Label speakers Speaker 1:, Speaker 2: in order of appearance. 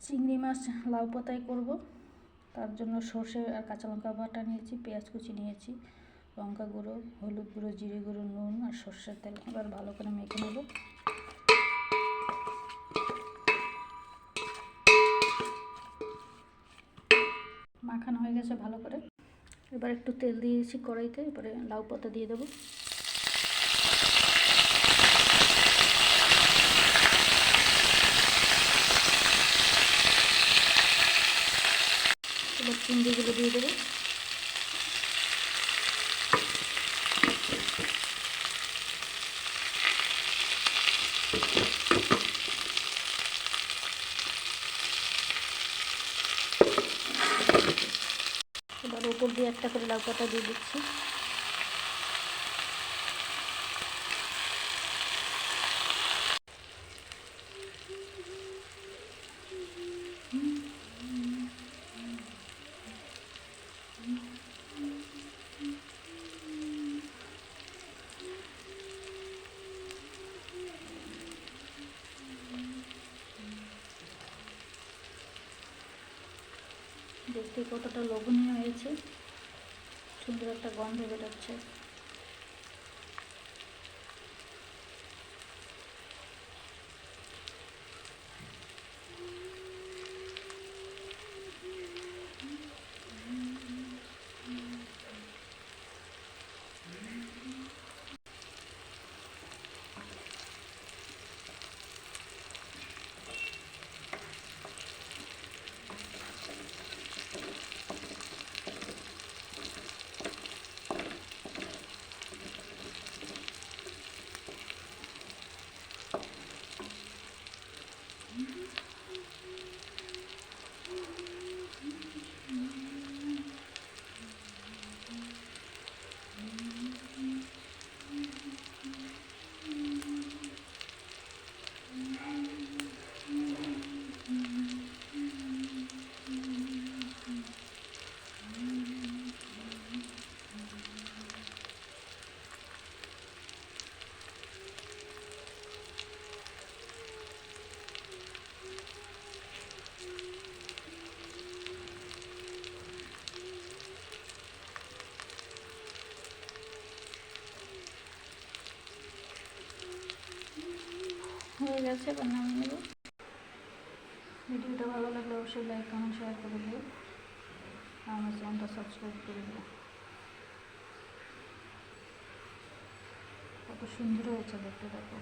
Speaker 1: চিংড়ি মাছ লাউ পাতায় করব, তার জন্য সর্ষে আর কাঁচা লঙ্কা বাটা নিয়েছি, পেঁয়াজ কুচি নিয়েছি, লঙ্কা গুঁড়ো, হলুদ গুঁড়ো, জিরে গুঁড়ো, নুন আর সর্ষের তেল। এবার ভালো করে মেখে নেব। মাখানো হয়ে গেছে ভালো করে। এবার একটু তেল দিয়েছি কড়াইতে, এবারে লাউ পাতা দিয়ে দেবো। এবার চিংড়িগুলো দিয়ে দেবো। এবার উপর দিয়ে একটা করে লাউ পাতা দিয়ে দিচ্ছি। দেখতে কতটা লোভনীয় হয়েছে, সুন্দর একটা গন্ধ বেরোচ্ছে। হয়ে গেছে, এবার নামিয়ে নেব। ভিডিওটা ভালো লাগলে অবশ্যই লাইক, কমেন্ট, শেয়ার করে দিও। আমার চ্যানেলটা সাবস্ক্রাইব করে দিও। কত সুন্দর হয়েছে দেখতে, দেখো।